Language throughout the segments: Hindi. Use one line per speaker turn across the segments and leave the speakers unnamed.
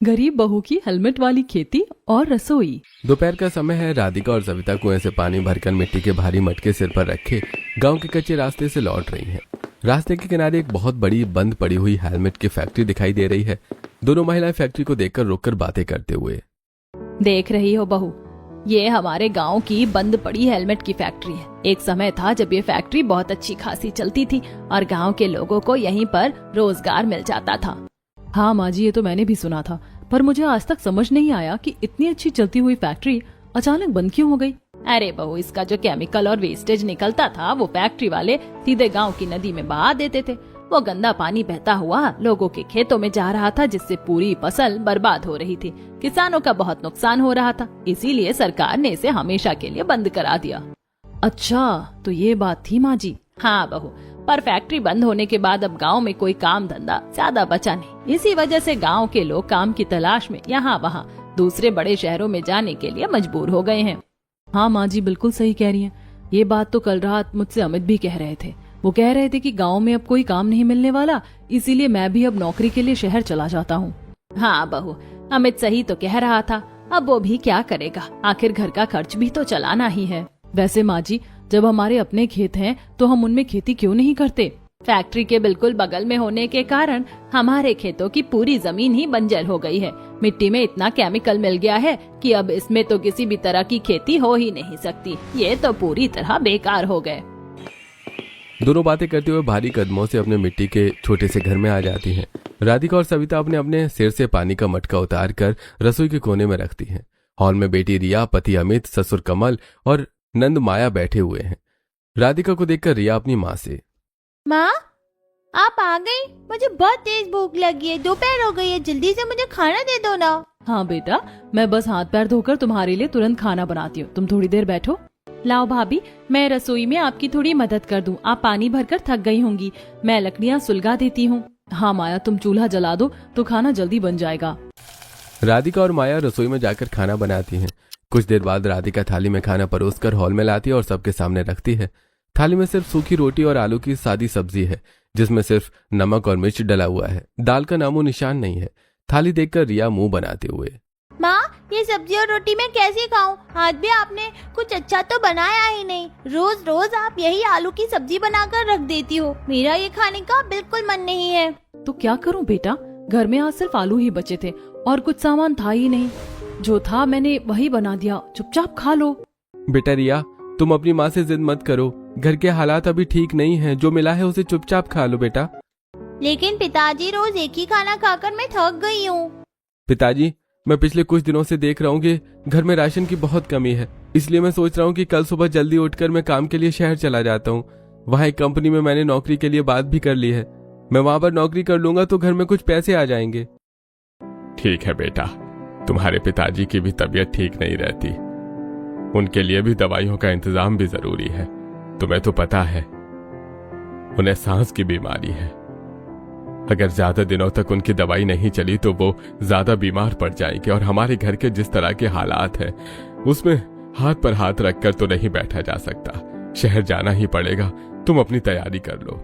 गरीब बहू की हेलमेट वाली खेती और रसोई।
दोपहर का समय है। राधिका और सविता कुएं से पानी भरकर मिट्टी के भारी मटके सिर पर रखे गांव के कच्चे रास्ते से लौट रही हैं। रास्ते के किनारे एक बहुत बड़ी बंद पड़ी हुई हेलमेट की फैक्ट्री दिखाई दे रही है। दोनों महिलाएं फैक्ट्री को देखकर रुककर बातें करते हुए,
देख रही हो बहू, ये हमारे गांव की बंद पड़ी हेलमेट की फैक्ट्री है। एक समय था जब ये फैक्ट्री बहुत अच्छी खासी चलती थी और गांव के लोगों को यहीं पर रोजगार मिल जाता था। हाँ माँ जी, ये तो मैंने भी सुना था, पर मुझे आज तक समझ नहीं आया कि इतनी अच्छी चलती हुई फैक्ट्री अचानक बंद क्यों हो गई। अरे बहू, इसका जो केमिकल और वेस्टेज निकलता था वो फैक्ट्री वाले सीधे गांव की नदी में बहा देते थे। वो गंदा पानी बहता हुआ लोगों के खेतों में जा रहा था, जिससे पूरी फसल बर्बाद हो रही थी। किसानों का बहुत नुकसान हो रहा था, इसीलिए सरकार ने इसे हमेशा के लिए बंद करा दिया। अच्छा, तो ये बात थी माँ जी। हाँ बहू, पर फैक्ट्री बंद होने के बाद अब गांव में कोई काम धंधा ज्यादा बचा नहीं। इसी वजह से गांव के लोग काम की तलाश में यहाँ वहाँ दूसरे बड़े शहरों में जाने के लिए मजबूर हो गए हैं। हाँ माँ जी, बिल्कुल सही कह रही हैं। ये बात तो कल रात मुझसे अमित भी कह रहे थे। वो कह रहे थे कि गांव में अब कोई काम नहीं मिलने वाला, इसीलिए मैं भी अब नौकरी के लिए शहर चला जाता हूँ। हाँ बहू, अमित सही तो कह रहा था। अब वो भी क्या करेगा, आखिर घर का खर्च भी तो चलाना ही है। वैसे माँ जी, जब हमारे अपने खेत हैं तो हम उनमें खेती क्यों नहीं करते? फैक्ट्री के बिल्कुल बगल में होने के कारण हमारे खेतों की पूरी जमीन ही बंजर हो गई है। मिट्टी में इतना केमिकल मिल गया है कि अब इसमें तो किसी भी तरह की खेती हो ही नहीं सकती। ये तो पूरी तरह बेकार हो गए।
दोनों बातें करते हुए भारी कदमों से अपने मिट्टी के छोटे से घर में आ जाती हैं। राधिका और सविता अपने अपने सिर से पानी का मटका उतार कर रसोई के कोने में रखती हैं। हॉल में बेटी रिया, पति अमित, ससुर कमल और नंद माया बैठे हुए हैं। राधिका को देखकर रिया अपनी माँ से,
माँ, आप आ गई? मुझे बहुत तेज भूख लगी है, दोपहर हो गई है, जल्दी से मुझे खाना दे दो ना।
हाँ बेटा, मैं बस हाथ पैर धोकर तुम्हारे लिए तुरंत खाना बनाती हूँ, तुम थोड़ी देर बैठो। लाओ भाभी, मैं रसोई में आपकी थोड़ी मदद कर दूं। आप पानी भरकर थक गई होंगी, मैं लकड़ियाँ सुलगा देती हूँ। हाँ माया, तुम चूल्हा जला दो तो खाना जल्दी बन जाएगा।
राधिका और माया रसोई में जाकर खाना बनाती हैं। कुछ देर बाद राधिका थाली में खाना परोसकर हॉल में लाती है और सबके सामने रखती है। थाली में सिर्फ सूखी रोटी और आलू की सादी सब्जी है, जिसमें सिर्फ नमक और मिर्च डला हुआ है। दाल का नामो निशान नहीं है। थाली देखकर रिया मुंह बनाते हुए,
माँ, ये सब्जी और रोटी मैं कैसे खाऊं? आज भी आपने कुछ अच्छा तो बनाया ही नहीं। रोज रोज आप यही आलू की सब्जी बनाकर रख देती हो। मेरा ये खाने का बिल्कुल मन नहीं है।
तो क्या करूं बेटा, घर में आज सिर्फ आलू ही बचे थे और कुछ सामान था ही नहीं। जो था मैंने वही बना दिया, चुपचाप खा लो।
बेटा रिया, तुम अपनी माँ से जिद मत करो। घर के हालात अभी ठीक नहीं है, जो मिला है उसे चुपचाप खा लो बेटा।
लेकिन पिताजी, रोज एक ही खाना खाकर मैं थक गई हूँ।
पिताजी, मैं पिछले कुछ दिनों से देख रहा हूँ कि घर में राशन की बहुत कमी है, इसलिए मैं सोच रहा हूँ कि कल सुबह जल्दी उठकर मैं काम के लिए शहर चला जाता हूँ। वहाँ एक कंपनी में मैंने नौकरी के लिए बात भी कर ली है। मैं वहाँ पर नौकरी कर लूंगा तो घर में कुछ पैसे आ जाएंगे।
ठीक है बेटा, तुम्हारे पिताजी की भी तबीयत ठीक नहीं रहती, उनके लिए भी दवाइयों का इंतजाम भी जरूरी है। तुम्हें तो पता है उन्हें सांस की बीमारी है। अगर ज्यादा दिनों तक उनकी दवाई नहीं चली तो वो ज्यादा बीमार पड़ जाएंगे और हमारे घर के जिस तरह के हालात हैं उसमें हाथ पर हाथ रखकर तो नहीं बैठा जा सकता। शहर जाना ही पड़ेगा, तुम अपनी तैयारी कर लो।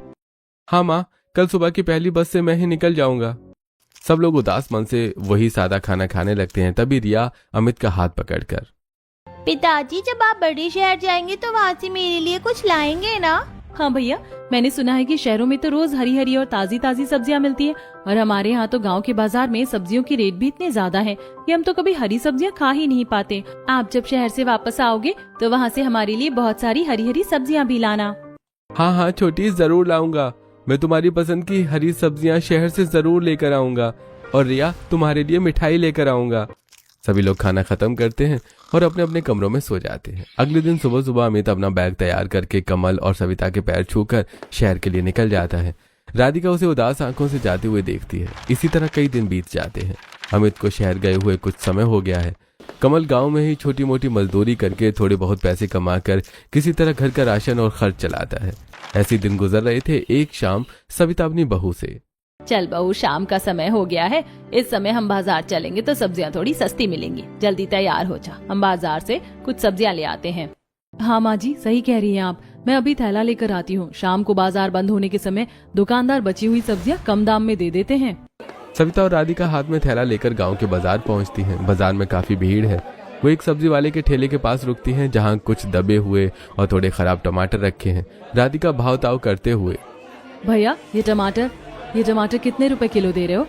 हाँ माँ, कल सुबह की पहली बस से मैं ही निकल जाऊंगा। सब लोग उदास मन से वही सादा खाना खाने लगते हैं। तभी रिया अमित का हाथ पकड़कर,
पिताजी, जब आप बड़े शहर जाएंगे तो वहाँ से मेरे लिए कुछ लाएंगे ना?
हाँ भैया, मैंने सुना है कि शहरों में तो रोज हरी हरी और ताजी ताजी सब्जियां मिलती हैं और हमारे यहाँ तो गांव के बाजार में सब्जियों की रेट भी इतने ज्यादा है कि हम तो कभी हरी सब्जियां खा ही नहीं पाते। आप जब शहर से वापस आओगे तो वहाँ से हमारे लिए बहुत सारी हरी हरी सब्जियां भी लाना।
हाँ हाँ छोटी, जरूर लाऊंगा। मैं तुम्हारी पसंद की हरी सब्जियां शहर से जरूर लेकर आऊंगा और रिया, तुम्हारे लिए मिठाई लेकर आऊंगा। सभी लोग खाना खत्म करते हैं और अपने अपने कमरों में सो जाते हैं। अगले दिन सुबह सुबह अमित अपना बैग तैयार करके कमल और सविता के पैर छूकर शहर के लिए निकल जाता है। राधिका उसे उदास आंखों से जाते हुए देखती है। इसी तरह कई दिन बीत जाते हैं। अमित को शहर गए हुए कुछ समय हो गया है। कमल गांव में ही छोटी मोटी मजदूरी करके थोड़े बहुत पैसे कमाकर किसी तरह घर का राशन और खर्च चलाता है। ऐसे दिन गुजर रहे थे। एक शाम सविता अपनी बहू से,
चल बहू, शाम का समय हो गया है, इस समय हम बाजार चलेंगे तो सब्जियां थोड़ी सस्ती मिलेंगी। जल्दी तैयार हो जा, हम बाजार से कुछ सब्जियां ले आते हैं। हाँ माँ जी, सही कह रही हैं आप। मैं अभी थैला लेकर आती हूँ। शाम को बाजार बंद होने के समय दुकानदार बची हुई सब्जियां कम दाम में दे देते हैं।
सविता और राधिका हाथ में थैला लेकर गांव के बाजार पहुंचती हैं। बाजार में काफी भीड़ है। वो एक सब्जी वाले के ठेले के पास रुकती हैं, जहां कुछ दबे हुए और थोड़े खराब टमाटर रखे हैं। राधिका भाव ताव करते हुए,
भैया ये टमाटर कितने रुपए किलो दे रहे हो?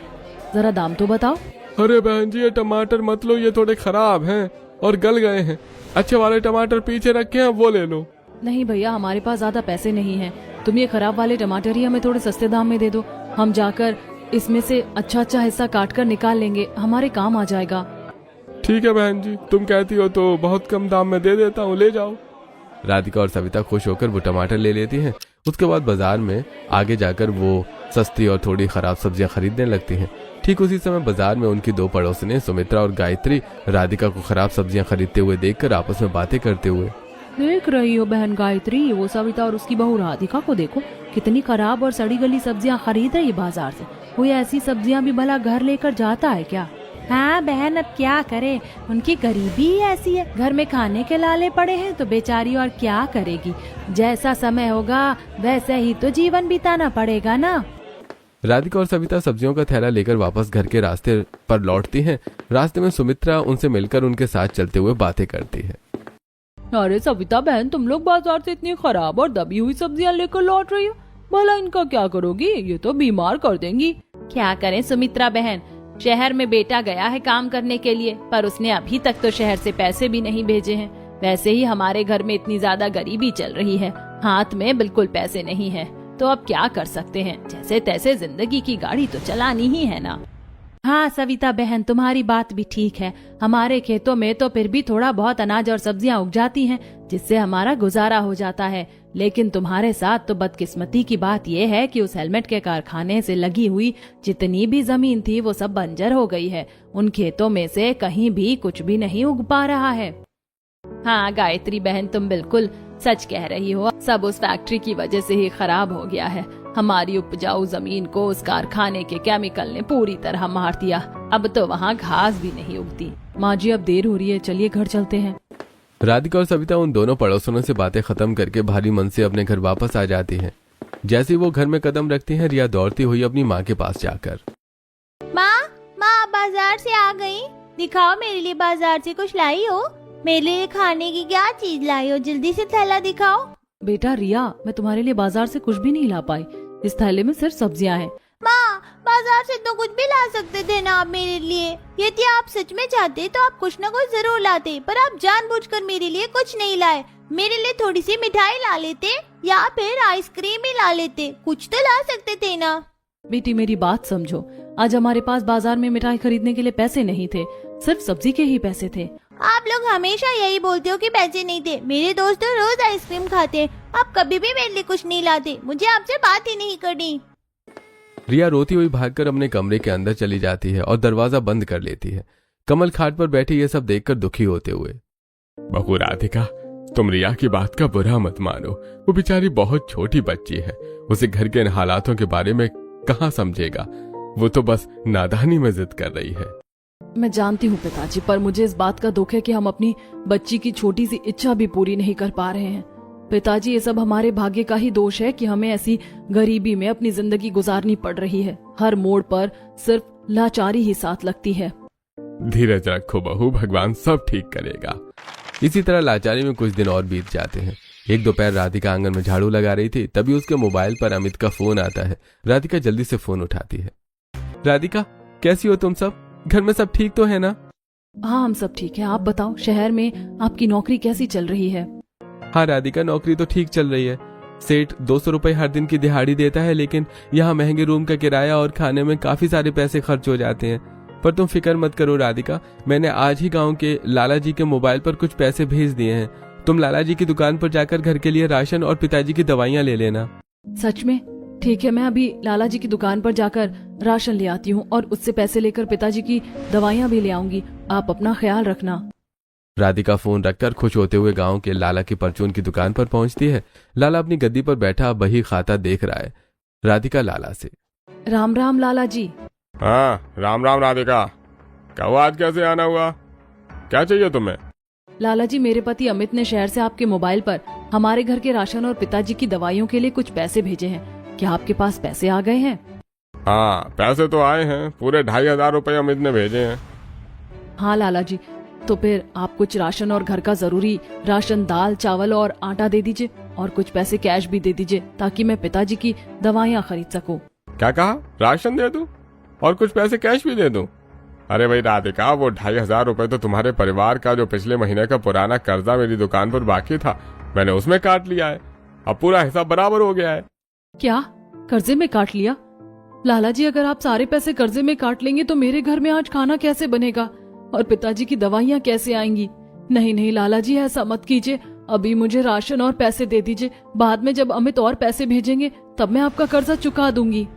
जरा दाम तो बताओ।
अरे बहन जी, ये टमाटर मत लो, ये थोड़े खराब हैं और गल गए हैं। अच्छे वाले टमाटर पीछे रखे हैं, वो ले लो।
नहीं भैया, हमारे पास ज्यादा पैसे नहीं हैं। तुम ये खराब वाले टमाटर ही हमें थोड़े सस्ते दाम में दे दो। हम जाकर इसमें से अच्छा हिस्सा काट कर निकाल लेंगे, हमारे काम आ जाएगा।
ठीक है बहन जी, तुम कहती हो तो बहुत कम दाम में दे देता हूँ, ले जाओ।
राधिका और सविता खुश होकर वो टमाटर ले लेती हैं। उसके बाद बाजार में आगे जाकर वो सस्ती और थोड़ी खराब सब्जियां खरीदने लगती हैं। ठीक उसी समय बाजार में उनकी दो पड़ोसनें सुमित्रा और गायत्री राधिका को खराब सब्जियां खरीदते हुए देखकर आपस में बातें करते हुए,
देख रही हो बहन गायत्री, वो सविता और उसकी बहू राधिका को देखो, कितनी खराब और सड़ी गली सब्जियां खरीद रही बाजार से। कोई ऐसी सब्जियां भी भला घर लेकर जाता है क्या? हाँ बहन, अब क्या करे, उनकी गरीबी ही ऐसी है। घर में खाने के लाले पड़े हैं तो बेचारी और क्या करेगी। जैसा समय होगा वैसे ही तो जीवन बिताना पड़ेगा ना।
राधिका और सविता सब्जियों का थैला लेकर वापस घर के रास्ते पर लौटती हैं। रास्ते में सुमित्रा उनसे मिलकर उनके साथ चलते हुए बातें करती है।
अरे सविता बहन, तुम लोग बाजार से इतनी खराब और दबी हुई सब्जियां लेकर लौट रही हो, भला इनका क्या करोगी? ये तो बीमार कर देंगी।
क्या करें सुमित्रा बहन, शहर में बेटा गया है काम करने के लिए, पर उसने अभी तक तो शहर से पैसे भी नहीं भेजे हैं। वैसे ही हमारे घर में इतनी ज्यादा गरीबी चल रही है, हाथ में बिल्कुल पैसे नहीं है, तो अब क्या कर सकते हैं। जैसे तैसे जिंदगी की गाड़ी तो चलानी ही है ना। हाँ सविता बहन, तुम्हारी बात भी ठीक है। हमारे खेतों में तो फिर भी थोड़ा बहुत अनाज और सब्जियां उग जाती हैं, जिससे हमारा गुजारा हो जाता है। लेकिन तुम्हारे साथ तो बदकिस्मती की बात यह है कि उस हेलमेट के कारखाने से लगी हुई जितनी भी जमीन थी वो सब बंजर हो गई है। उन खेतों में से कहीं भी कुछ भी नहीं उग पा रहा है। हाँ गायत्री बहन, तुम बिल्कुल सच कह रही हो। सब उस फैक्ट्री की वजह से ही खराब हो गया है। हमारी उपजाऊ जमीन को उस कारखाने के केमिकल ने पूरी तरह मार दिया। अब तो वहाँ घास भी नहीं उगती। माँ जी, अब देर हो रही है, चलिए घर चलते हैं।
राधिका और सविता उन दोनों पड़ोसनों से बातें खत्म करके भारी मन से अपने घर वापस आ जाती हैं। जैसे ही वो घर में कदम रखती हैं, रिया दौड़ती हुई अपनी माँ के पास जाकर,
माँ बाजार से आ गई, दिखाओ मेरे लिए बाजार से कुछ लाई हो। मेरे लिए खाने की क्या चीज लाई हो, जल्दी से थैला दिखाओ।
बेटा रिया, मैं तुम्हारे लिए बाजार से कुछ भी नहीं ला पाई। इस थैले में सिर्फ सब्जियां हैं।
माँ, बाजार से तो कुछ भी ला सकते थे ना आप मेरे लिए। यदि आप सच में चाहते तो आप कुछ न कुछ जरूर लाते, पर आप जानबूझकर मेरे लिए कुछ नहीं लाए। मेरे लिए थोड़ी सी मिठाई ला लेते या फिर आइसक्रीम ही ला लेते, कुछ तो ला सकते थे ना।
बेटी मेरी बात समझो, आज हमारे पास बाजार में मिठाई खरीदने के लिए पैसे नहीं थे, सिर्फ सब्जी के ही पैसे थे।
आप लोग हमेशा यही बोलते हो कि पैसे नहीं थे। मेरे दोस्त तो रोज आइसक्रीम खाते, आप कभी भी मेरे लिए कुछ नहीं लाते। मुझे आपसे बात ही नहीं करनी।
रिया रोती हुई भागकर अपने कमरे के अंदर चली जाती है और दरवाजा बंद कर लेती है। कमल खाट पर बैठी ये सब देखकर दुखी होते हुए,
बहू राधिका, तुम रिया की बात का बुरा मत मानो। वो बेचारी बहुत छोटी बच्ची है, उसे घर के इन हालातों के बारे में कहाँ समझेगा। वो तो बस नादानी में जिद कर रही है।
मैं जानती हूँ पिताजी, पर मुझे इस बात का दुख है कि हम अपनी बच्ची की छोटी सी इच्छा भी पूरी नहीं कर पा रहे हैं। पिताजी, ये सब हमारे भाग्य का ही दोष है कि हमें ऐसी गरीबी में अपनी जिंदगी गुजारनी पड़ रही है। हर मोड़ पर सिर्फ लाचारी ही साथ लगती है।
धीरज रखो बहू, भगवान सब ठीक करेगा।
इसी तरह लाचारी में कुछ दिन और बीत जाते हैं। एक दोपहर राधिका आंगन में झाड़ू लगा रही थी, तभी उसके मोबाइल पर अमित का फोन आता है। राधिका जल्दी से फोन उठाती है। राधिका, कैसी हो तुम सब? घर में सब ठीक तो है ना?
हाँ, हम सब ठीक है। आप बताओ, शहर में आपकी नौकरी कैसी चल रही है?
हाँ राधिका, नौकरी तो ठीक चल रही है। सेठ 200 रुपए हर दिन की दिहाड़ी देता है, लेकिन यहाँ महंगे रूम का किराया और खाने में काफी सारे पैसे खर्च हो जाते हैं। पर तुम फिक्र मत करो राधिका, मैंने आज ही गांव के लाला जी के मोबाइल पर कुछ पैसे भेज दिए हैं। तुम लाला जी की दुकान पर जाकर घर के लिए राशन और पिताजी की दवाइयाँ ले लेना।
सच में? ठीक है, मैं अभी लाला जी की दुकान पर जाकर राशन ले आती हूँ और उससे पैसे लेकर पिताजी की दवाइयाँ भी ले आऊंगी। आप अपना ख्याल रखना।
राधिका फोन रखकर खुश होते हुए गांव के लाला की परचून की दुकान पर पहुंचती है। लाला अपनी गद्दी पर बैठा बही खाता देख रहा है। राधिका लाला से,
राम राम लाला जी।
हाँ, राम राम राधिका। कहो आज कैसे आना हुआ, क्या चाहिए तुम्हें?
लाला जी, मेरे पति अमित ने शहर से आपके मोबाइल पर हमारे घर के राशन और पिताजी की दवाइयों के लिए कुछ पैसे भेजे हैं। क्या आपके पास पैसे आ गए हैं?
हाँ, पैसे तो आए हैं, पूरे 2500 रुपये अमित ने भेजे हैं।
हाँ लाला जी, तो फिर आप कुछ राशन और घर का जरूरी राशन, दाल, चावल और आटा दे दीजिए और कुछ पैसे कैश भी दे दीजिए ताकि मैं पिताजी की दवाइयाँ खरीद सकूं।
क्या कहा? राशन दे दूं और कुछ पैसे कैश भी दे दूं? अरे भाई राधिका, वो 2500 रुपये तो तुम्हारे परिवार का जो पिछले महीने का पुराना कर्जा मेरी दुकान पर बाकी था, मैंने उसमें काट लिया है। अब पूरा हिसाब बराबर हो गया है।
क्या कर्जे में काट लिया? लाला जी, अगर आप सारे पैसे कर्जे में काट लेंगे तो मेरे घर में आज खाना कैसे बनेगा और पिताजी की दवाइयाँ कैसे आएंगी? नहीं नहीं लाला जी, ऐसा मत कीजिए। अभी मुझे राशन और पैसे दे दीजिए, बाद में जब अमित और पैसे भेजेंगे तब मैं आपका कर्जा चुका दूंगी।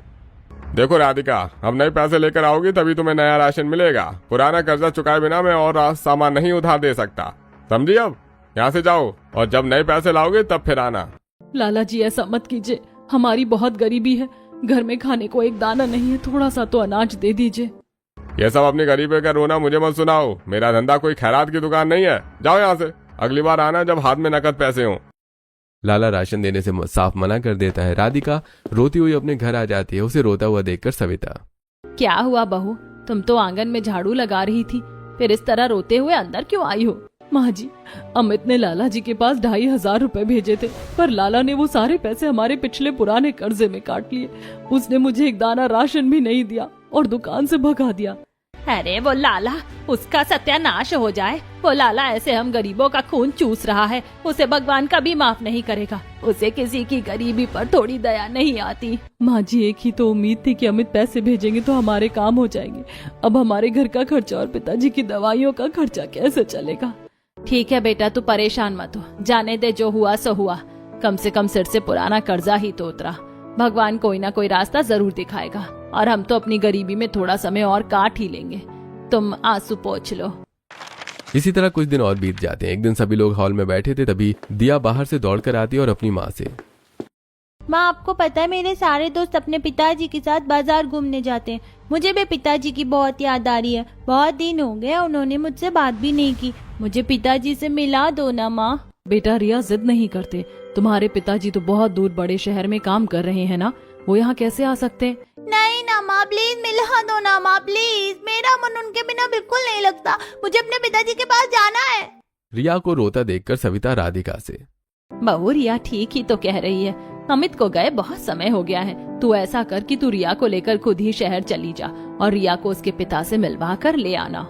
देखो राधिका, अब नए पैसे लेकर आओगी तभी तुम्हें नया राशन मिलेगा। पुराना कर्जा चुकाए बिना मैं और सामान नहीं उधार दे सकता, समझी? अब यहाँ से जाओ और जब नए पैसे लाओगे तब फिर आना।
लाला जी, ऐसा मत कीजिए, हमारी बहुत गरीबी है, घर में खाने को एक दाना नहीं है, थोड़ा सा तो अनाज दे दीजिए।
ये सब अपनी गरीबी का रोना मुझे मत सुनाओ। मेरा धंधा कोई खैरात की दुकान नहीं है। जाओ यहाँ से, अगली बार आना जब हाथ में नकद पैसे हों।
लाला राशन देने से साफ मना कर देता है। राधिका रोती हुई अपने घर आ जाती है। उसे रोता हुआ देखकर सविता,
क्या हुआ बहू, तुम तो आंगन में झाड़ू लगा रही थी, फिर इस तरह रोते हुए अंदर क्यों आई हो? माँ जी, अमित ने लाला जी के पास 2500 रुपए भेजे थे, पर लाला ने वो सारे पैसे हमारे पिछले पुराने कर्जे में काट लिए। उसने मुझे एक दाना राशन भी नहीं दिया और दुकान से भगा दिया।
अरे वो लाला, उसका सत्यानाश हो जाए। वो लाला ऐसे हम गरीबों का खून चूस रहा है, उसे भगवान कभी माफ नहीं करेगा। उसे किसी की गरीबी पर थोड़ी दया नहीं आती।
माँ जी, एक ही तो उम्मीद थी कि अमित पैसे भेजेंगे तो हमारे काम हो जाएंगे। अब हमारे घर का खर्चा और पिताजी की दवाइयों का खर्चा कैसे चलेगा?
ठीक है बेटा, तू परेशान मत हो, जाने दे, जो हुआ सो हुआ। कम से कम सिर से पुराना कर्जा ही तो उतरा। भगवान कोई ना कोई रास्ता जरूर दिखाएगा और हम तो अपनी गरीबी में थोड़ा समय और काट ही लेंगे। तुम आंसू पोंछ लो।
इसी तरह कुछ दिन और बीत जाते हैं। एक दिन सभी लोग हॉल में बैठे थे, तभी दिया बाहर से दौड़कर आती है और अपनी माँ से,
माँ, आपको पता है मेरे सारे दोस्त अपने पिताजी के साथ बाजार घूमने जाते हैं। मुझे भी पिताजी की बहुत याद आ रही है। बहुत दिन हो गए, उन्होंने मुझसे बात भी नहीं की। मुझे पिताजी से मिला दो ना माँ।
बेटा रिया, जिद नहीं करते। तुम्हारे पिताजी तो बहुत दूर बड़े शहर में काम कर रहे हैं ना, वो यहाँ कैसे आ सकते हैं?
नहीं ना माँ, प्लीज मिला दो ना माँ, प्लीज। मेरा मन उनके बिना बिल्कुल नहीं लगता। मुझे अपने पिताजी के पास जाना है।
रिया को रोता देखकर सविता राधिका से,
बहू, रिया ठीक ही तो कह रही है। अमित को गए बहुत समय हो गया है। तू ऐसा कर कि तू रिया को लेकर खुद ही शहर चली जा और रिया को उसके पिता से मिलवा कर ले आना।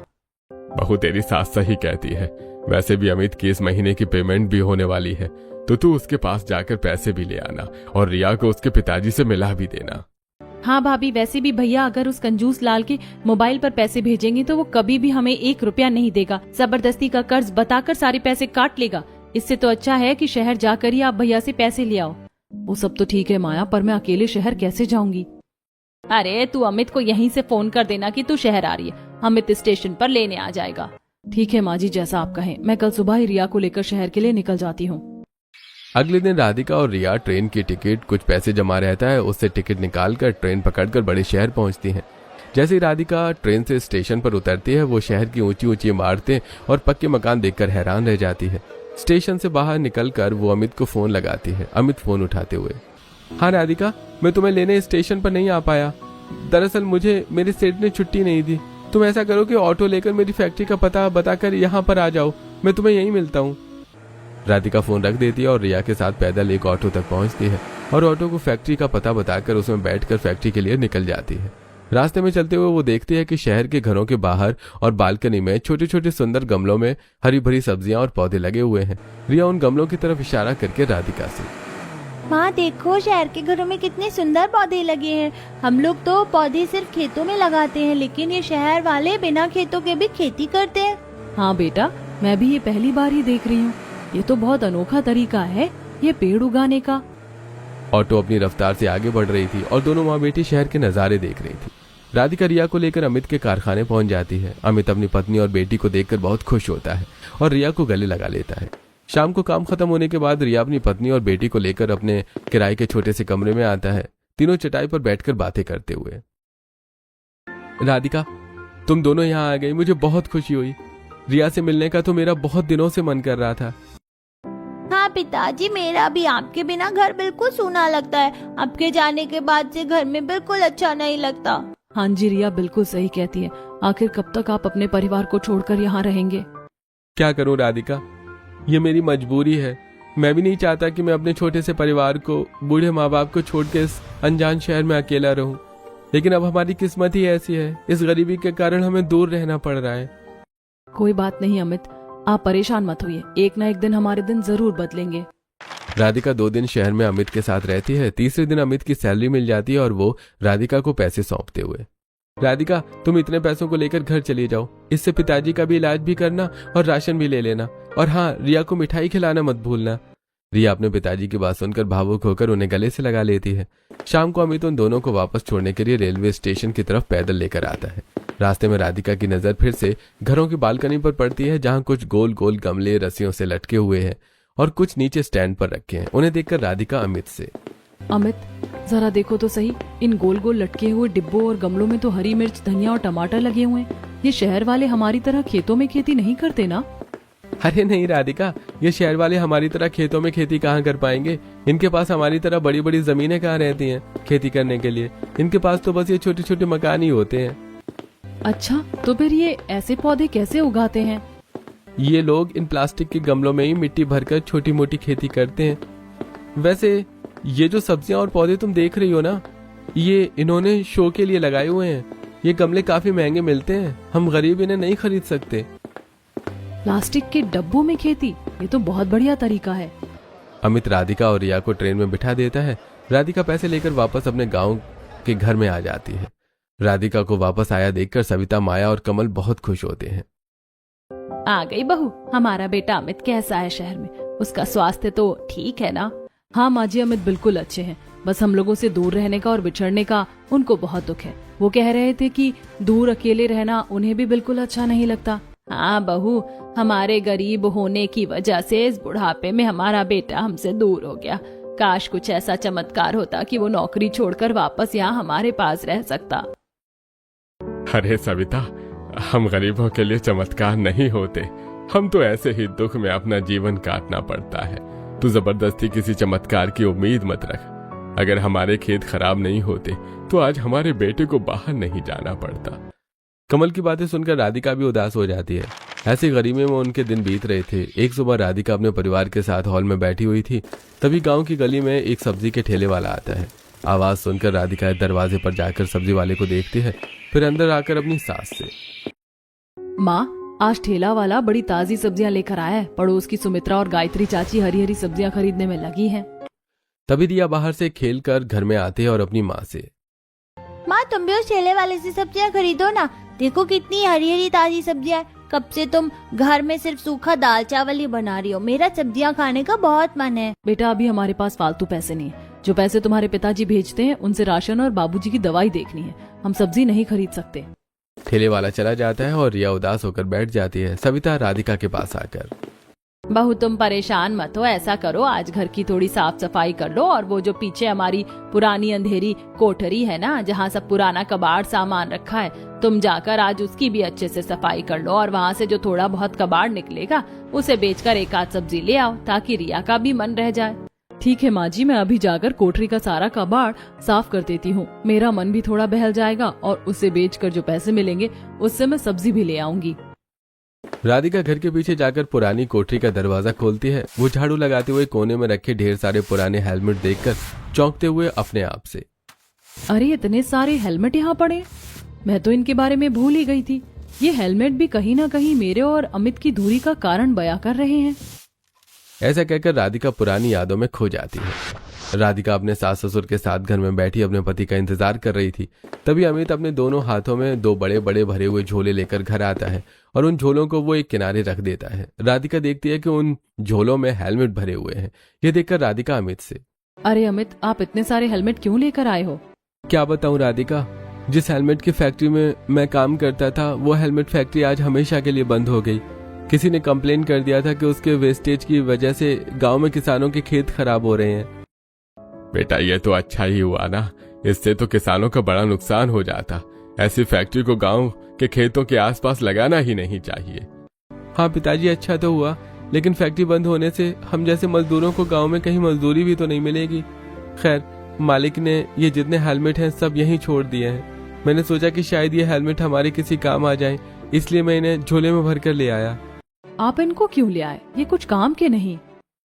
बहू, तेरी सास सही कहती है। वैसे भी अमित की इस महीने की पेमेंट भी होने वाली है, तो तू उसके पास जाकर पैसे भी ले आना और रिया को उसके पिताजी से मिला भी देना।
हाँ भाभी, वैसे भी भैया अगर उस कंजूस लाल के मोबाइल पर पैसे भेजेंगे तो वो कभी भी हमें 1 रुपया नहीं देगा। जबरदस्ती का कर्ज बताकर सारे पैसे काट लेगा। इससे तो अच्छा है कि शहर जाकर ही आप भैया से पैसे ले आओ। वो सब तो ठीक है माया, पर मैं अकेले शहर कैसे जाऊंगी?
अरे तू अमित को यहीं से फोन कर देना कि तू शहर आ रही है, अमित स्टेशन पर लेने आ जाएगा।
ठीक है माँ जी, जैसा आप कहें। मैं कल सुबह ही रिया को लेकर शहर के लिए निकल जाती हूँ।
अगले दिन राधिका और रिया ट्रेन की टिकट, कुछ पैसे जमा रहता है, उससे टिकट निकालकर ट्रेन पकड़कर बड़े शहर पहुंचती हैं। जैसे ही राधिका ट्रेन से स्टेशन पर उतरती है, वो शहर की ऊंची ऊंची इमारतें और पक्के मकान देखकर हैरान रह जाती है। स्टेशन से बाहर निकलकर वो अमित को फोन लगाती है। अमित फोन उठाते हुए, हाँ राधिका, मैं तुम्हें लेने स्टेशन पर नहीं आ पाया। दरअसल मुझे मेरे सेठ ने छुट्टी नहीं दी। तुम ऐसा करो कि ऑटो लेकर मेरी फैक्ट्री का पता बताकर यहाँ पर आ जाओ, मैं तुम्हें यहीं मिलता हूँ। राधिका फोन रख देती है और रिया के साथ पैदल एक ऑटो तक पहुंचती है और ऑटो को फैक्ट्री का पता बताकर उसमें बैठकर फैक्ट्री के लिए निकल जाती है। रास्ते में चलते हुए वो देखती है कि शहर के घरों के बाहर और बालकनी में छोटे छोटे सुंदर गमलों में हरी भरी सब्जियां और पौधे लगे हुए हैं। रिया उन गमलों की तरफ इशारा करके राधिका से,
माँ देखो, शहर के घरों में कितने सुंदर पौधे लगे हैं। हम लोग तो पौधे सिर्फ खेतों में लगाते हैं, लेकिन ये शहर वाले बिना खेतों के भी खेती करते हैं।
हाँ बेटा, मैं भी ये पहली बार ही देख रही हूँ। ये तो बहुत अनोखा तरीका है ये पेड़ उगाने का।
ऑटो अपनी रफ्तार से आगे बढ़ रही थी और दोनों माँ बेटी शहर के नजारे देख रही थी। राधिका रिया को लेकर अमित के कारखाने पहुंच जाती है। अमित अपनी पत्नी और बेटी को देखकर बहुत खुश होता है और रिया को गले लगा लेता है। शाम को काम खत्म होने के बाद रिया अपनी पत्नी और बेटी को लेकर अपने किराए के छोटे से कमरे में आता है, तीनों चटाई पर बैठकर बातें करते हुए। राधिका, तुम दोनों यहाँ आ गई, मुझे बहुत खुशी हुई। रिया से मिलने का तो मेरा बहुत दिनों से मन कर रहा था।
हाँ पिताजी, मेरा भी आपके बिना घर बिल्कुल सूना लगता है। आपके जाने के बाद से घर में बिल्कुल अच्छा नहीं लगता।
हाँ जी, रिया बिल्कुल सही कहती है। आखिर कब तक आप अपने परिवार को छोड़कर यहाँ रहेंगे?
क्या करूं राधिका, ये मेरी मजबूरी है। मैं भी नहीं चाहता कि मैं अपने छोटे से परिवार को, बूढ़े माँ बाप को छोड़ के इस अनजान शहर में अकेला रहूं, लेकिन अब हमारी किस्मत ही ऐसी है। इस गरीबी के कारण हमें दूर रहना पड़ रहा है।
कोई बात नहीं अमित, आप परेशान मत होइए, एक ना एक दिन हमारे दिन जरूर बदलेंगे।
राधिका 2 दिन शहर में अमित के साथ रहती है। तीसरे दिन अमित की सैलरी मिल जाती है और वो राधिका को पैसे सौंपते हुए, राधिका तुम इतने पैसों को लेकर घर चली जाओ, इससे पिताजी का भी इलाज भी करना और राशन भी ले लेना, और हाँ, रिया को मिठाई खिलाना मत भूलना। रिया अपने पिताजी की बात सुनकर भावुक होकर उन्हें गले से लगा लेती है। शाम को अमित उन दोनों को वापस छोड़ने के लिए रेलवे स्टेशन की तरफ पैदल लेकर आता है। रास्ते में राधिका की नजर फिर से घरों की बालकनी पर पड़ती है, जहाँ कुछ गोल गोल गमले रस्सियों से लटके हुए हैं और कुछ नीचे स्टैंड पर रखे हैं। उन्हें देखकर राधिका अमित से,
अमित जरा देखो तो सही, इन गोल गोल लटके हुए डिब्बों और गमलों में तो हरी मिर्च, धनिया और टमाटर लगे हुए हैं। ये शहर वाले हमारी तरह खेतों में खेती नहीं करते ना?
अरे नहीं राधिका, ये शहर वाले हमारी तरह खेतों में खेती कहाँ कर पाएंगे। इनके पास हमारी तरह बड़ी बड़ी जमीनें कहाँ रहती हैं खेती करने के लिए। इनके पास तो बस ये छोटे छोटे मकान ही होते हैं।
अच्छा, तो फिर ये ऐसे पौधे कैसे उगाते हैं?
ये लोग इन प्लास्टिक के गमलों में ही मिट्टी भरकर छोटी मोटी खेती करते हैं। वैसे ये जो सब्जियां और पौधे तुम देख रही हो ना, ये इन्होंने शो के लिए लगाए हुए हैं। ये गमले काफी महंगे मिलते हैं, हम गरीब इन्हें नहीं खरीद सकते।
प्लास्टिक के डब्बों में खेती, ये तो बहुत बढ़िया तरीका है।
अमित राधिका और रिया को ट्रेन में बिठा देता है। राधिका पैसे लेकर वापस अपने गांव के घर में आ जाती है। राधिका को वापस आया देखकर सविता, माया और कमल बहुत खुश होते हैं।
आ गई बहू, हमारा बेटा अमित कैसा है शहर में? उसका स्वास्थ्य तो ठीक है ना? हाँ माँ जी, अमित बिल्कुल अच्छे हैं, बस हम लोगों से दूर रहने का और बिछड़ने का उनको बहुत दुख है। वो कह रहे थे कि दूर अकेले रहना उन्हें भी बिल्कुल अच्छा नहीं लगता। हाँ बहू, हमारे गरीब होने की वजह से इस बुढ़ापे में हमारा बेटा हमसे दूर हो गया। काश कुछ ऐसा चमत्कार होता कि वो नौकरी छोड़कर वापस यहाँ हमारे पास रह सकता।
अरे सविता, हम गरीबों के लिए चमत्कार नहीं होते, हम तो ऐसे ही दुख में अपना जीवन काटना पड़ता है। तू जबरदस्ती किसी चमत्कार की उम्मीद मत रख। अगर हमारे खेत खराब नहीं होते तो आज हमारे बेटे को बाहर नहीं जाना पड़ता।
कमल की बातें सुनकर राधिका भी उदास हो जाती है। ऐसी गरीबी में उनके दिन बीत रहे थे। एक सुबह राधिका अपने परिवार के साथ हॉल में बैठी हुई थी, तभी गांव की गली में एक सब्जी के ठेले वाला आता है। आवाज सुनकर राधिका दरवाजे पर जाकर सब्जी वाले को देखती है, फिर अंदर आकर अपनी सास से,
माँ, आज ठेला वाला बड़ी ताजी सब्जियां लेकर आया है। पड़ोस की सुमित्रा और गायत्री चाची हरी हरी सब्जियां खरीदने में लगी हैं।
तभी रिया बाहर से खेलकर घर में आते हैं और अपनी माँ से,
माँ तुम भी उस ठेले वाले से सब्जियाँ खरीदो ना, देखो कितनी हरी हरी ताजी सब्जियाँ। कब से तुम घर में सिर्फ सूखा दाल चावल ही बना रही हो, मेरा सब्जियाँ खाने का बहुत मन है।
बेटा, अभी हमारे पास फालतू पैसे नहीं है। जो पैसे तुम्हारे पिताजी भेजते हैं उनसे राशन और बाबूजी की दवाई देखनी है, हम सब्जी नहीं खरीद सकते।
ठेले वाला चला जाता है और रिया उदास होकर बैठ जाती है। सविता राधिका के पास आकर,
बहू तुम परेशान मत हो, ऐसा करो आज घर की थोड़ी साफ सफाई कर लो, और वो जो पीछे हमारी पुरानी अंधेरी कोठरी है ना, जहाँ सब पुराना कबाड़ सामान रखा है, तुम जाकर आज उसकी भी अच्छे से सफाई कर लो, और वहाँ से जो थोड़ा बहुत कबाड़ निकलेगा उसे बेचकर एक आध सब्जी ले आओ, ताकि रिया का भी मन रह जाए। ठीक है माँ जी, मैं अभी जाकर कोठरी का सारा कबाड़ साफ कर देती हूँ, मेरा मन भी थोड़ा बहल जाएगा, और उसे बेचकर जो पैसे मिलेंगे उससे मैं सब्जी भी ले आऊंगी।
राधिका घर के पीछे जाकर पुरानी कोठरी का दरवाजा खोलती है। वो झाड़ू लगाते हुए कोने में रखे ढेर सारे पुराने हेलमेट देखकर चौंकते हुए अपने आप से,
अरे इतने सारे हेलमेट यहाँ पड़े, मैं तो इनके बारे में भूल ही गई थी। ये हेलमेट भी कहीं ना कहीं मेरे और अमित की दूरी का कारण बयां कर रहे हैं।
ऐसा कहकर राधिका पुरानी यादों में खो जाती है। राधिका अपने सास ससुर के साथ घर में बैठी अपने पति का इंतजार कर रही थी। तभी अमित अपने दोनों हाथों में 2 बड़े बड़े भरे हुए झोले लेकर घर आता है और उन झोलों को वो एक किनारे रख देता है। राधिका देखती है कि उन झोलों में हेलमेट भरे हुए हैं। ये देखकर राधिका अमित से,
अरे अमित, आप इतने सारे हेलमेट क्यों लेकर आए हो?
क्या बताऊं राधिका, जिस हेलमेट की फैक्ट्री में मैं काम करता था वो हेलमेट फैक्ट्री आज हमेशा के लिए बंद हो गई। किसी ने कंप्लेन कर दिया था कि उसके वेस्टेज की वजह से गांव में किसानों के खेत खराब हो रहे हैं।
बेटा, ये तो अच्छा ही हुआ ना, इससे तो किसानों का बड़ा नुकसान हो जाता। ऐसी फैक्ट्री को गांव के खेतों के आसपास लगाना ही नहीं चाहिए।
हाँ पिताजी, अच्छा तो हुआ, लेकिन फैक्ट्री बंद होने से हम जैसे मजदूरों को गांव में कहीं मजदूरी भी तो नहीं मिलेगी। खैर, मालिक ने ये जितने हेलमेट हैं सब यहीं छोड़ दिए हैं। मैंने सोचा कि शायद ये हेलमेट हमारे किसी काम आ जाए, इसलिए मैं इन्हें झोले में भर कर ले आया।
आप इनको क्यों ले आए? ये कुछ काम के नहीं।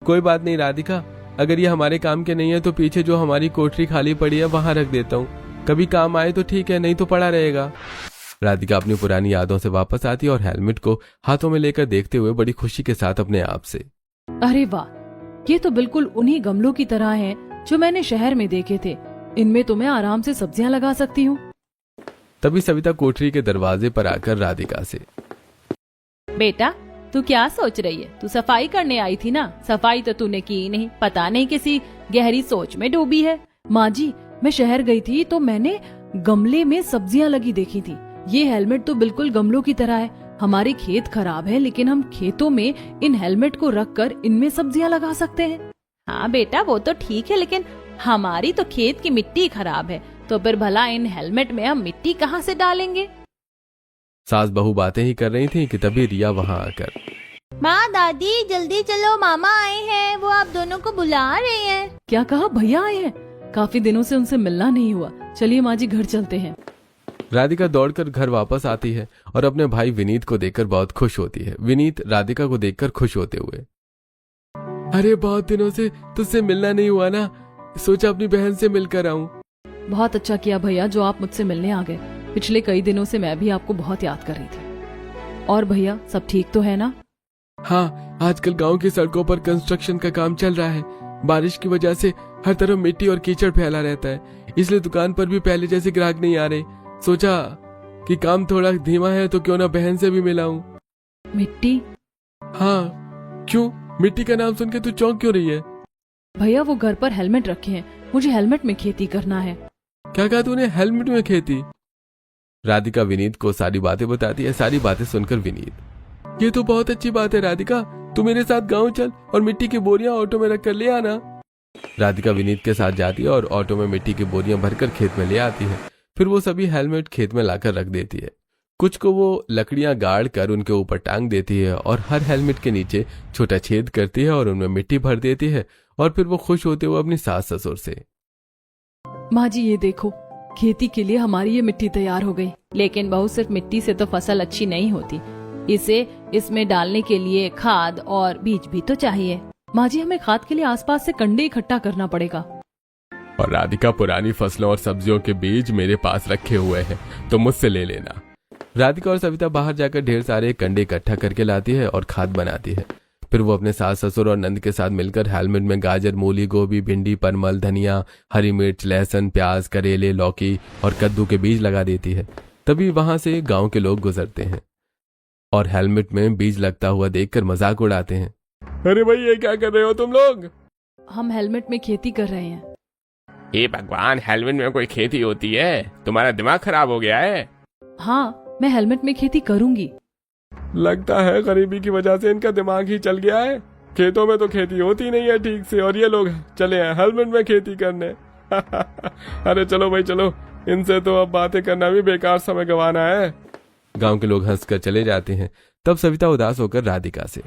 कोई बात नहीं राधिका, अगर ये हमारे काम के नहीं है तो पीछे जो हमारी कोठरी खाली पड़ी है वहां रख देता हूँ। कभी काम आए तो ठीक है, नहीं तो पड़ा रहेगा। राधिका अपनी पुरानी यादों से वापस आती और हेलमेट को हाथों में लेकर देखते हुए बड़ी खुशी के साथ अपने आप से,
अरे वाह, ये तो बिल्कुल उन्हीं गमलों की तरह हैं जो मैंने शहर में देखे थे। इनमें तो मैं आराम से सब्जियां लगा सकती हूँ।
तभी सविता कोठरी के दरवाजे पर आकर राधिका से,
बेटा तू क्या सोच रही है? तू सफाई करने आई थी ना, सफाई तो तूने की ही नहीं, पता नहीं किसी गहरी सोच में डूबी है।
माँ जी, मैं शहर गई थी तो मैंने गमले में सब्जियां लगी देखी थी। ये हेलमेट तो बिल्कुल गमलों की तरह है। हमारे खेत खराब है, लेकिन हम खेतों में इन हेलमेट को रखकर इनमें सब्जियां लगा सकते हैं।
हाँ बेटा, वो तो ठीक है, लेकिन हमारी तो खेत की मिट्टी खराब है, तो फिर भला इन हेलमेट में हम मिट्टी कहाँ से डालेंगे?
सास बहू बातें ही कर रही थी कि तभी रिया वहां आकर,
माँ दादी जल्दी चलो, मामा आए हैं, वो आप दोनों को बुला रहे हैं।
क्या कहा? भैया आए हैं? काफी दिनों से उनसे मिलना नहीं हुआ। चलिए माँ जी, घर चलते हैं।
राधिका दौड़कर घर वापस आती है और अपने भाई विनीत को देखकर बहुत खुश होती है। विनीत राधिका को देखकर खुश होते हुए, अरे बहुत दिनों से तुझसे मिलना नहीं हुआ ना, सोचा अपनी बहन से मिलकर आऊं।
बहुत अच्छा किया भैया जो आप मुझसे मिलने आ गए। पिछले कई दिनों से मैं भी आपको बहुत याद कर रही थी। और भैया, सब ठीक तो है ना?
हाँ, आजकल गांव की सड़कों पर कंस्ट्रक्शन का काम चल रहा है। बारिश की वजह से हर तरफ मिट्टी और कीचड़ फैला रहता है, इसलिए दुकान पर भी पहले जैसे ग्राहक नहीं आ रहे। सोचा कि काम थोड़ा धीमा है तो क्यों ना बहन से भी मिलाऊं।
मिट्टी?
हाँ, क्यों? मिट्टी का नाम सुन के तू चौंक क्यों रही है?
भैया, वो घर पर हेलमेट रखे हैं, मुझे हेलमेट में खेती करना है।
क्या कहा तूने? हेलमेट में खेती? राधिका विनीत को सारी बातें बताती है। सारी बातें सुनकर विनीत, ये तो बहुत अच्छी बात है राधिका, तू मेरे साथ गांव चल और मिट्टी की बोरियां ऑटो में रख कर ले आना। राधिका विनीत के साथ जाती है और ऑटो में मिट्टी की बोरियां भरकर खेत में ले आती है। फिर वो सभी हेलमेट खेत में लाकर रख देती है। कुछ को वो लकड़ियां गाड़ कर उनके ऊपर टांग देती है और हर हेलमेट के नीचे छोटा छेद करती है और उनमें मिट्टी भर देती है। और फिर वो खुश होते हुए अपनी सास ससुर से,
माँ जी ये देखो, खेती के लिए हमारी ये मिट्टी तैयार हो गई।
लेकिन बहू, सिर्फ मिट्टी से तो फसल अच्छी नहीं होती, इसे इसमें डालने के लिए खाद और बीज भी तो चाहिए।
माँ जी, हमें खाद के लिए आसपास से कंडे इकट्ठा करना पड़ेगा।
और राधिका, पुरानी फसलों और सब्जियों के बीज मेरे पास रखे हुए हैं, तो मुझसे ले लेना।
राधिका और सविता बाहर जाकर ढेर सारे कंडे इकट्ठा करके लाती है और खाद बनाती है। फिर वो अपने सास ससुर और नंद के साथ मिलकर हेलमेट में गाजर, मूली, गोभी, भिंडी, परमल, धनिया, हरी मिर्च, लहसुन, प्याज, करेले, लौकी और कद्दू के बीज लगा देती है। तभी वहां से गांव के लोग गुजरते हैं और हेलमेट में बीज लगता हुआ देखकर मजाक उड़ाते हैं।
अरे भाई, ये क्या कर रहे हो तुम लोग?
हम हेलमेट में खेती कर रहे हैं।
हे भगवान, हेलमेट में कोई खेती होती है? तुम्हारा दिमाग खराब हो गया है?
हाँ, मैं हेलमेट में खेती करूंगी।
लगता है गरीबी की वजह से इनका दिमाग ही चल गया है। खेतों में तो खेती होती नहीं है ठीक से, और ये लोग चले हैं हेलमेट में खेती करने। अरे चलो भाई चलो, इनसे तो अब बातें करना भी बेकार समय गंवाना है।
गांव के लोग हंसकर चले जाते हैं। तब सविता उदास होकर राधिका से,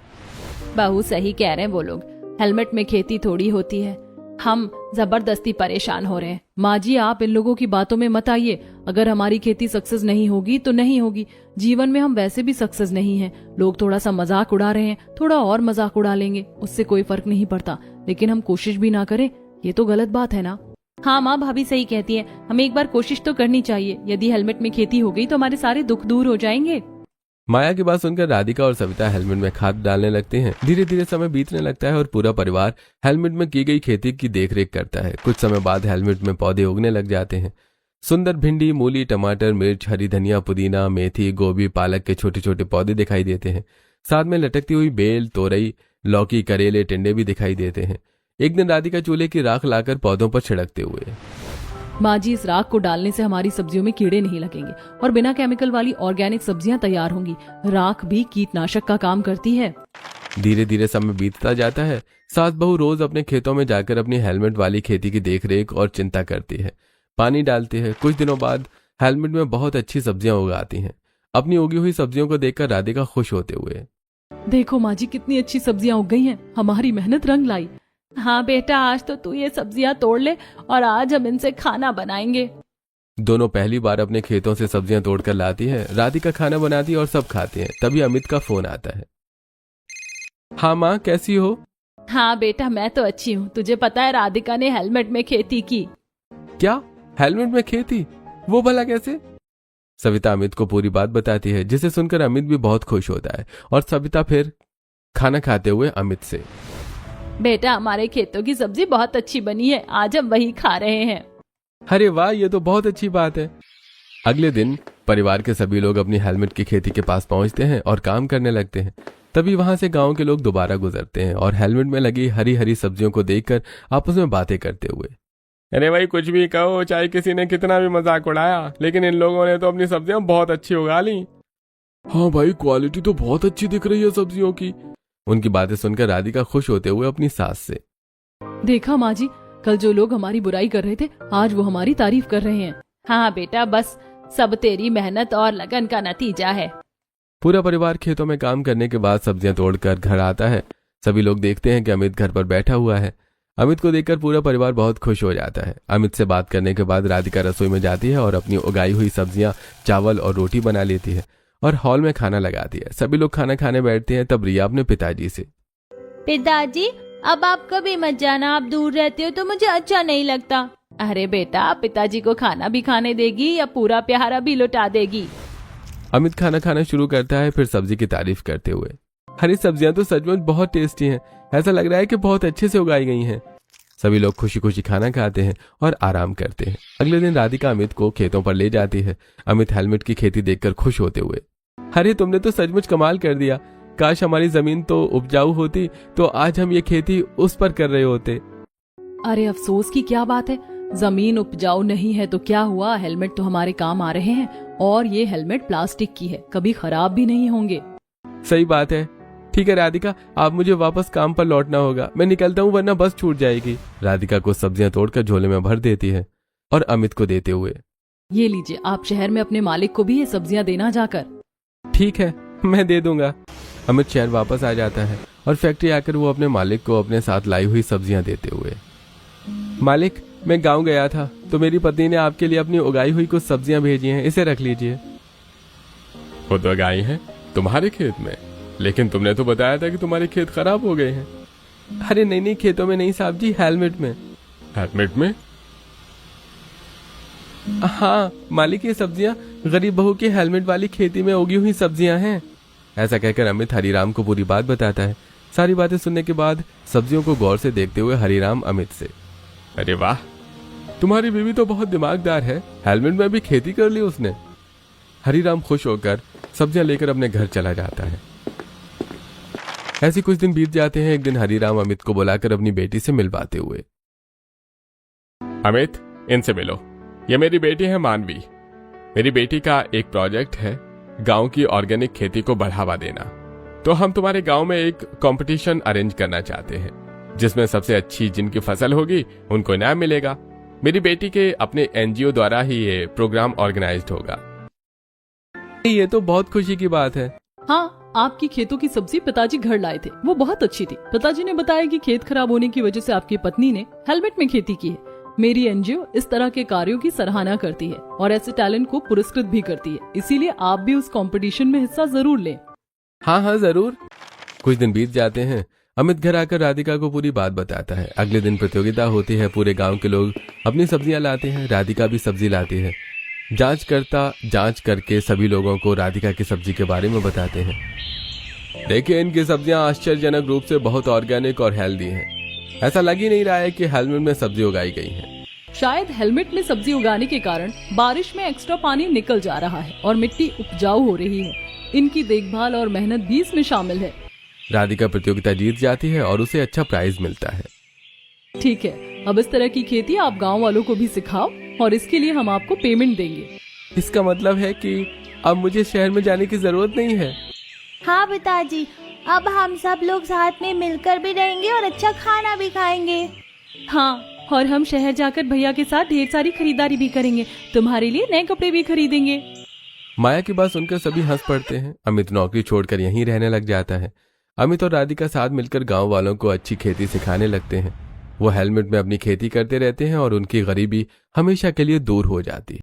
बहू सही कह रहे हैं वो लोग, हेलमेट में खेती थोड़ी होती है, हम जबरदस्ती परेशान हो रहे हैं।
माँ जी, आप इन लोगों की बातों में मत आइए। अगर हमारी खेती सक्सेस नहीं होगी तो नहीं होगी। जीवन में हम वैसे भी सक्सेस नहीं हैं। लोग थोड़ा सा मजाक उड़ा रहे हैं, थोड़ा और मजाक उड़ा लेंगे, उससे कोई फर्क नहीं पड़ता। लेकिन हम कोशिश भी ना करें, ये तो गलत बात है ना।
हाँ माँ, भाभी सही कहती है, हमें एक बार कोशिश तो करनी चाहिए। यदि हेलमेट में खेती हो गई तो हमारे सारे दुख दूर हो जाएंगे।
माया की बात सुनकर राधिका और सविता हेलमेट में खाद डालने लगते हैं। धीरे धीरे समय बीतने लगता है और पूरा परिवार हेलमेट में की गई खेती की देखरेख करता है। कुछ समय बाद हेलमेट में पौधे उगने लग जाते हैं। सुंदर भिंडी, मूली, टमाटर, मिर्च, हरी धनिया, पुदीना, मेथी, गोभी, पालक के छोटे छोटे पौधे दिखाई देते हैं। साथ में लटकती हुई बेल, तोरई, लौकी, करेले, टिंडे भी दिखाई देते हैं। एक दिन राधिका चूल्हे की राख लाकर पौधों पर छिड़कते हुए,
माँ जी, इस राख को डालने से हमारी सब्जियों में कीड़े नहीं लगेंगे और बिना केमिकल वाली ऑर्गेनिक सब्जियां तैयार होंगी। राख भी कीटनाशक का काम करती है।
धीरे धीरे समय बीतता जाता है। सास बहू रोज अपने खेतों में जाकर अपनी हेलमेट वाली खेती की देखरेख और चिंता करती है, पानी डालती है। कुछ दिनों बाद हेलमेट में बहुत अच्छी सब्जियां उगाती हैं। अपनी उगी हुई सब्जियों को देखकर राधिका खुश होते हुए,
देखो माँ जी कितनी अच्छी सब्जियां उग गई हैं, हमारी मेहनत रंग लाई।
हाँ बेटा, आज तो तू ये सब्जियां तोड़ ले और आज हम इनसे खाना बनाएंगे।
दोनों पहली बार अपने खेतों से सब्जियां तोड़कर लाती है, राधिका खाना बनाती है और सब खाते हैं। तभी अमित का फोन आता है। हाँ माँ, कैसी हो?
हाँ बेटा, मैं तो अच्छी हूँ। तुझे पता है राधिका ने हेलमेट में खेती की।
क्या? हेलमेट में खेती? वो भला कैसे? सविता अमित को पूरी बात बताती है, जिसे सुनकर अमित भी बहुत खुश होता है। और सविता फिर खाना खाते हुए अमित से,
बेटा हमारे खेतों की सब्जी बहुत अच्छी बनी है, आज हम वही खा रहे हैं।
अरे वाह, ये तो बहुत अच्छी बात है। अगले दिन परिवार के सभी लोग अपनी हेलमेट की खेती के पास पहुंचते हैं और काम करने लगते हैं। तभी वहां से गांव के लोग दोबारा गुजरते हैं और हेलमेट में लगी हरी हरी सब्जियों को देखकर आपस में बातें करते हुए,
अरे भाई कुछ भी कहो, चाहे किसी ने कितना भी मजाक उड़ाया, लेकिन इन लोगों ने तो अपनी सब्जियां बहुत अच्छी उगा ली।
हाँ भाई, क्वालिटी तो बहुत अच्छी दिख रही है सब्जियों की। उनकी बातें सुनकर राधिका खुश होते हुए अपनी सास से,
देखा माँ जी, कल जो लोग हमारी बुराई कर रहे थे आज वो हमारी तारीफ कर रहे हैं।
हाँ बेटा, बस सब तेरी मेहनत और लगन का नतीजा है।
पूरा परिवार खेतों में काम करने के बाद सब्जियां तोड़कर घर आता है। सभी लोग देखते हैं कि अमित घर पर बैठा हुआ है। अमित को देखकर पूरा परिवार बहुत खुश हो जाता है। अमित से बात करने के बाद राधिका रसोई में जाती है और अपनी उगाई हुई सब्जियां, चावल और रोटी बना लेती है और हॉल में खाना लगाती है। सभी लोग खाना खाने बैठते हैं। तब रिया अपने पिताजी से,
पिताजी अब आप कभी मत जाना, आप दूर रहते हो तो मुझे अच्छा नहीं लगता।
अरे बेटा, पिताजी को खाना भी खाने देगी या पूरा प्यारा भी लुटा देगी?
अमित खाना खाना शुरू करता है, फिर सब्जी की तारीफ करते हुए, हरी सब्जियां तो सचमुच बहुत टेस्टी हैं, ऐसा लग रहा है कि बहुत अच्छे से उगाई गई हैं। सभी लोग खुशी खुशी खाना खाते हैं और आराम करते हैं। अगले दिन राधिका अमित को खेतों पर ले जाती है। अमित हेलमेट की खेती देखकर खुश होते हुए, अरे तुमने तो सचमुच कमाल कर दिया, काश हमारी जमीन तो उपजाऊ होती तो आज हम ये खेती उस पर कर रहे होते।
अरे अफसोस की क्या बात है, जमीन उपजाऊ नहीं है तो क्या हुआ, हेलमेट तो हमारे काम आ रहे हैं और ये हेलमेट प्लास्टिक की है, कभी खराब भी नहीं होंगे।
सही बात है। ठीक है राधिका, आप मुझे वापस काम पर लौटना होगा, मैं निकलता हूँ वरना बस छूट जाएगी। राधिका को सब्जियां तोड़कर झोले में भर देती है और अमित को देते हुए,
ये लीजिए, आप शहर में अपने मालिक को भी ये सब्जियां देना जाकर।
ठीक है, मैं दे दूंगा। अमित शहर वापस आ जाता है और फैक्ट्री आकर वो अपने मालिक को अपने साथ लाई हुई सब्जियां देते हुए, मालिक मैं गांव गया था तो मेरी पत्नी ने आपके लिए अपनी उगाई हुई कुछ सब्जियां भेजी हैं, इसे रख लीजिए।
खुद उगाई हैं तुम्हारे खेत में? लेकिन तुमने तो बताया था कि तुम्हारे खेत खराब हो गए हैं।
अरे नहीं, खेतों में नहीं साहब जी, हेलमेट में।
हेलमेट में?
हाँ मालिक, ये सब्जियां गरीब बहू की हेलमेट वाली खेती में उगी हुई सब्जियां हैं। ऐसा कहकर अमित हरिराम को पूरी बात बताता है। सारी बातें सुनने के बाद सब्जियों को गौर से देखते हुए हरिराम अमित से,
अरे वाह, तुम्हारी बीवी तो बहुत दिमागदार है, हेलमेट में भी खेती कर ली उसने।
हरिराम खुश होकर सब्जियां लेकर अपने घर चला जाता है। ऐसे कुछ दिन बीत जाते हैं। एक दिन हरिराम अमित को बुलाकर अपनी बेटी से मिलवाते हुए,
अमित इनसे मिलो, ये मेरी बेटी है मानवी। मेरी बेटी का एक प्रोजेक्ट है गांव की ऑर्गेनिक खेती को बढ़ावा देना। तो हम तुम्हारे गांव में एक कंपटीशन अरेंज करना चाहते हैं जिसमें सबसे अच्छी जिनकी फसल होगी उनको इनाम मिलेगा। मेरी बेटी के अपने एनजीओ द्वारा ही ये प्रोग्राम ऑर्गेनाइज्ड होगा।
ये तो बहुत खुशी की बात है।
हाँ, आपकी खेतों की सब्जी पिताजी घर लाए थे, वो बहुत अच्छी थी। पिताजी ने बताया कि खेत खराब होने की वजह से आपकी पत्नी ने हेलमेट में खेती की है। मेरी एनजीओ इस तरह के कार्यों की सराहना करती है और ऐसे टैलेंट को पुरस्कृत भी करती है, इसीलिए आप भी उस कंपटीशन में हिस्सा जरूर लें।
हाँ जरूर। कुछ दिन बीत जाते हैं। अमित घर आकर राधिका को पूरी बात बताता है। अगले दिन प्रतियोगिता होती है। पूरे गांव के लोग अपनी सब्जियां लाते हैं, राधिका भी सब्जी लाती है। जांच करके सभी लोगों को राधिका की सब्जी के बारे में बताते हैं। देखिए, इनकी सब्जियां आश्चर्यजनक रूप से बहुत ऑर्गेनिक और हेल्दी हैं। ऐसा लग ही नहीं रहा है कि हेलमेट में सब्जी उगाई गई है।
शायद हेलमेट में सब्जी उगाने के कारण बारिश में एक्स्ट्रा पानी निकल जा रहा है और मिट्टी उपजाऊ हो रही है। इनकी देखभाल और मेहनत भी इसमें शामिल है।
राधिका प्रतियोगिता जीत जाती है और उसे अच्छा प्राइज मिलता है।
ठीक है, अब इस तरह की खेती आप गांव वालों को भी सिखाओ और इसके लिए हम आपको पेमेंट देंगे।
इसका मतलब है कि अब मुझे शहर में जाने की जरूरत नहीं है।
हाँ पिताजी, अब हम सब लोग साथ में मिलकर भी रहेंगे और अच्छा खाना भी खाएंगे।
हाँ, और हम शहर जाकर भैया के साथ ढेर सारी खरीदारी भी करेंगे, तुम्हारे लिए नए कपड़े भी खरीदेंगे।
माया की बात सुनकर सभी हंस पड़ते हैं। अमित नौकरी छोड़कर यहीं रहने लग जाता है। अमित और राधिका साथ मिलकर गांव वालों को अच्छी खेती सिखाने लगते हैं। वो हेलमेट में अपनी खेती करते रहते हैं और उनकी गरीबी हमेशा के लिए दूर हो जाती।